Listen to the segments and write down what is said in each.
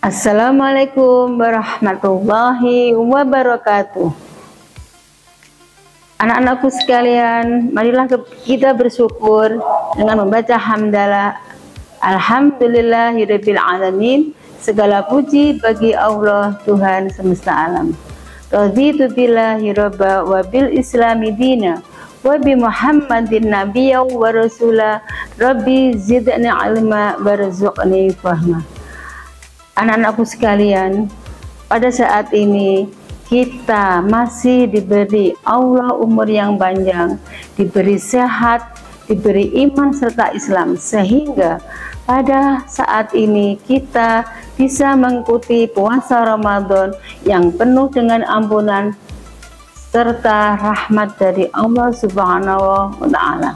Assalamualaikum warahmatullahi wabarakatuh. Anak-anakku sekalian, marilah kita bersyukur dengan membaca hamdalah. Alhamdulillahirabbil alamin. Segala puji bagi Allah Tuhan semesta alam. Raditu billahi robba wa bil islami dina wa bi Muhammadin nabiyya wa rasula. Rabbi zidni ilma warzuqni fahma. Anak-anakku sekalian, pada saat ini kita masih diberi Allah umur yang panjang, diberi sehat, diberi iman serta Islam, sehingga pada saat ini kita bisa mengikuti puasa Ramadan yang penuh dengan ampunan serta rahmat dari Allah Subhanahu wa Ta'ala.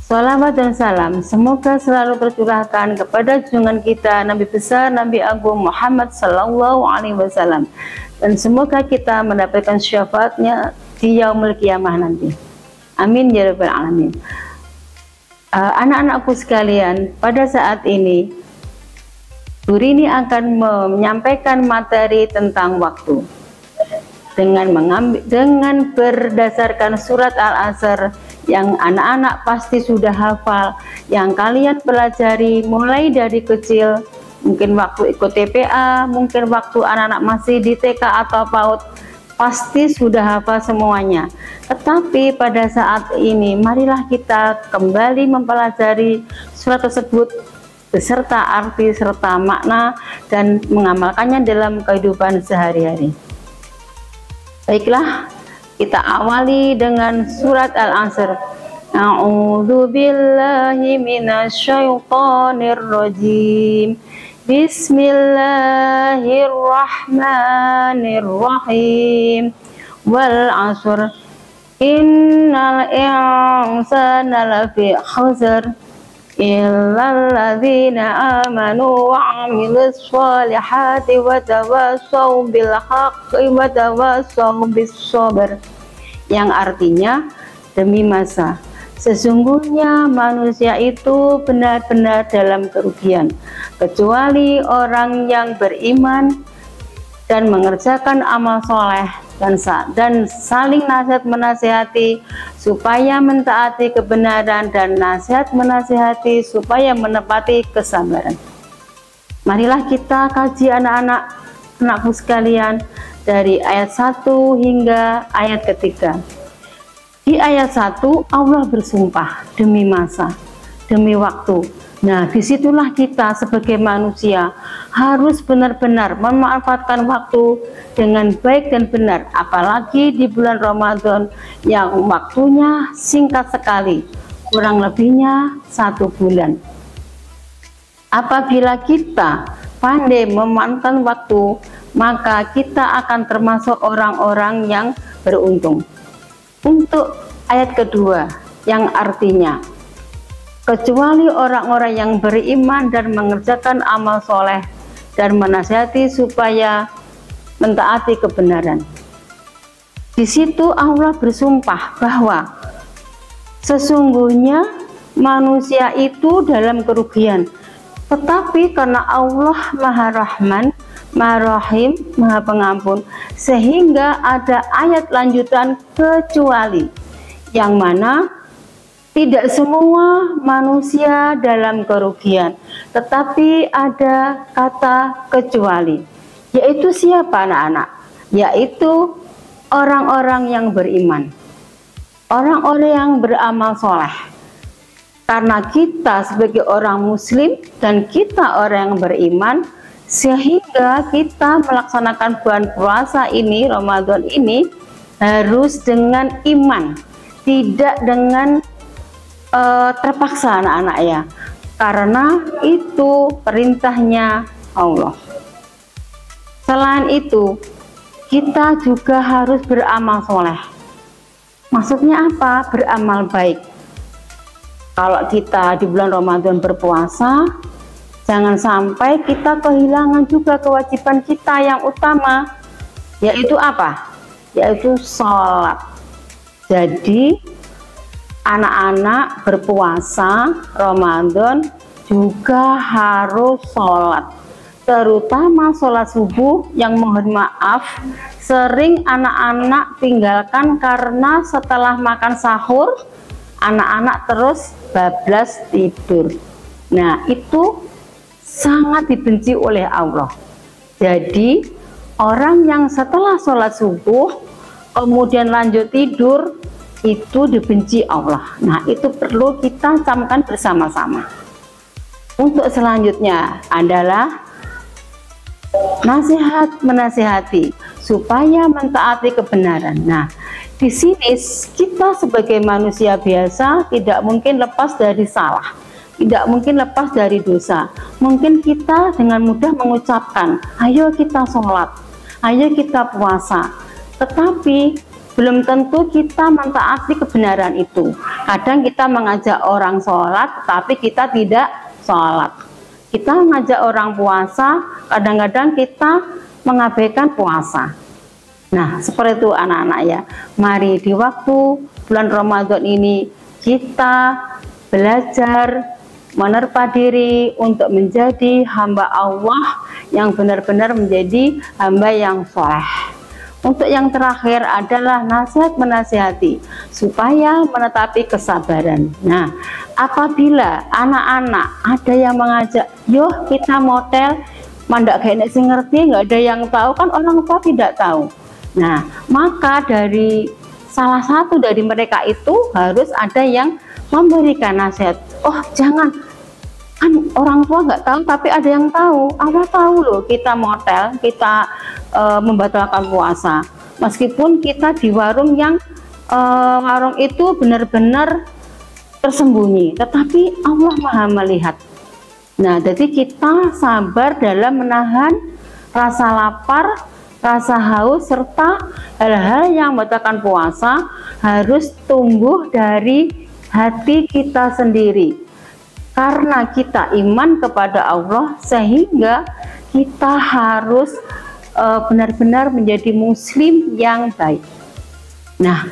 Salawat dan salam semoga selalu tercurahkan kepada junjungan kita Nabi besar Nabi Agung Muhammad Sallallahu Alaihi Wasallam, dan semoga kita mendapatkan syafaatnya di yaumul qiyamah nanti. Amin ya rabbal alamin. Anak-anakku sekalian, pada saat ini Turini akan menyampaikan materi tentang waktu dengan berdasarkan surat Al-Asr yang anak-anak pasti sudah hafal, yang kalian pelajari mulai dari kecil, mungkin waktu ikut TPA, mungkin waktu anak-anak masih di TK atau PAUD, pasti sudah hafal semuanya. Tetapi pada saat ini marilah kita kembali mempelajari surat tersebut beserta arti serta makna dan mengamalkannya dalam kehidupan sehari-hari. Baiklah, kita awali dengan surat Al-Asr. A'udzu billahi minasyaitonir rajim. Bismillahirrahmanirrahim. Wal 'asr. Innal insana lafi khusr. Illal ladzina amanu wa 'amilus sholihati wa tawassaw bil haqqi wa tawassaw bis sabr, yang artinya demi masa sesungguhnya manusia itu benar-benar dalam kerugian kecuali orang yang beriman dan mengerjakan amal soleh dan saling nasihat menasihati supaya mentaati kebenaran dan nasihat menasihati supaya menepati kesabaran. Marilah kita kaji anak-anakku sekalian dari ayat 1 hingga ayat ketiga. Di ayat 1 Allah bersumpah demi masa, demi waktu. Nah, disitulah kita sebagai manusia harus benar-benar memanfaatkan waktu dengan baik dan benar, apalagi di bulan Ramadan yang waktunya singkat sekali, kurang lebihnya 1 bulan. Apabila kita pandai memanfaatkan waktu, maka kita akan termasuk orang-orang yang beruntung. Untuk ayat kedua, yang artinya kecuali orang-orang yang beriman dan mengerjakan amal soleh dan menasihati supaya mentaati kebenaran. Di situ Allah bersumpah bahwa sesungguhnya manusia itu dalam kerugian, tetapi karena Allah Maha Rahman, Maha Rahim, Maha Pengampun, sehingga ada ayat lanjutan kecuali, yang mana tidak semua manusia dalam kerugian, tetapi ada kata kecuali. Yaitu siapa anak-anak? Yaitu orang-orang yang beriman, orang-orang yang beramal soleh. Karena kita sebagai orang muslim dan kita orang yang beriman, sehingga kita melaksanakan bulan puasa ini, Ramadan ini, harus dengan iman, tidak dengan terpaksa anak-anak ya, karena itu perintahnya Allah. Selain itu, kita juga harus beramal soleh. Maksudnya apa? Beramal baik. Kalau kita di bulan Ramadan berpuasa, jangan sampai kita kehilangan juga kewajiban kita yang utama, yaitu apa? Yaitu sholat. Jadi anak-anak berpuasa Ramadan juga harus sholat, terutama sholat subuh yang mohon maaf sering anak-anak tinggalkan karena setelah makan sahur anak-anak terus bablas tidur. Nah, itu sangat dibenci oleh Allah. Jadi orang yang setelah sholat subuh kemudian lanjut tidur itu dibenci Allah. Nah, itu perlu kita camkan bersama-sama. Untuk selanjutnya adalah nasihat menasihati supaya mentaati kebenaran. Nah, di sini kita sebagai manusia biasa tidak mungkin lepas dari salah, tidak mungkin lepas dari dosa. Mungkin kita dengan mudah mengucapkan, ayo kita sholat, ayo kita puasa, tetapi belum tentu kita mentaati kebenaran itu. Kadang kita mengajak orang sholat, tapi kita tidak sholat. Kita mengajak orang puasa, kadang-kadang kita mengabaikan puasa. Nah, seperti itu anak-anak ya. Mari di waktu bulan Ramadan ini kita belajar menerpa diri untuk menjadi hamba Allah yang benar-benar menjadi hamba yang soleh. Untuk yang terakhir adalah nasihat menasihati supaya menetapi kesabaran. Nah, apabila anak-anak ada yang mengajak, yuk kita motel, mandak kayaknya sih ngerti, nggak ada yang tahu, kan orang tua tidak tahu. Nah, maka dari salah satu dari mereka itu harus ada yang memberikan nasihat. Oh, jangan, kan orang tua nggak tahu, tapi ada yang tahu. Allah tahu loh, kita motel, kita membatalkan puasa, meskipun kita di warung yang warung itu benar-benar tersembunyi, tetapi Allah Maha melihat. Nah, jadi kita sabar dalam menahan rasa lapar, rasa haus, serta hal-hal yang membatalkan puasa harus tumbuh dari hati kita sendiri. Karena kita iman kepada Allah, sehingga kita harus benar-benar menjadi muslim yang baik. Nah,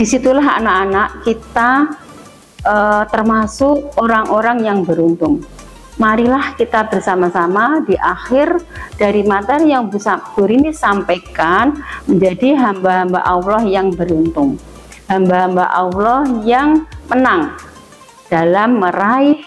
disitulah anak-anak kita termasuk orang-orang yang beruntung. Marilah kita bersama-sama di akhir dari materi yang Bu Guru ini sampaikan menjadi hamba-hamba Allah yang beruntung, hamba-hamba Allah yang menang dalam meraih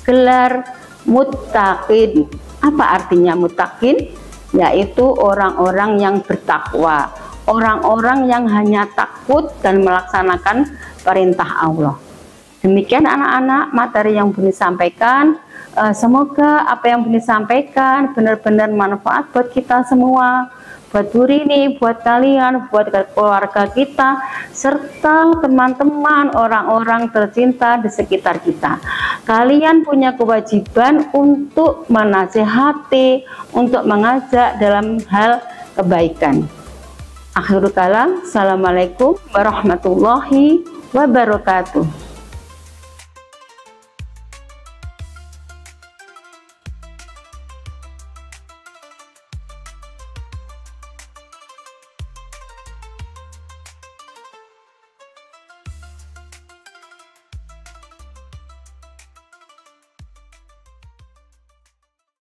gelar muttaqin. Apa artinya muttaqin? Yaitu orang-orang yang bertakwa, orang-orang yang hanya takut dan melaksanakan perintah Allah. Demikian anak-anak materi yang Buni sampaikan. Semoga apa yang Buni sampaikan benar-benar manfaat buat kita semua, buat Burini, buat kalian, buat keluarga kita, serta teman-teman orang-orang tercinta di sekitar kita. Kalian punya kewajiban untuk menasihati, untuk mengajak dalam hal kebaikan. Akhirul kalam, assalamualaikum warahmatullahi wabarakatuh.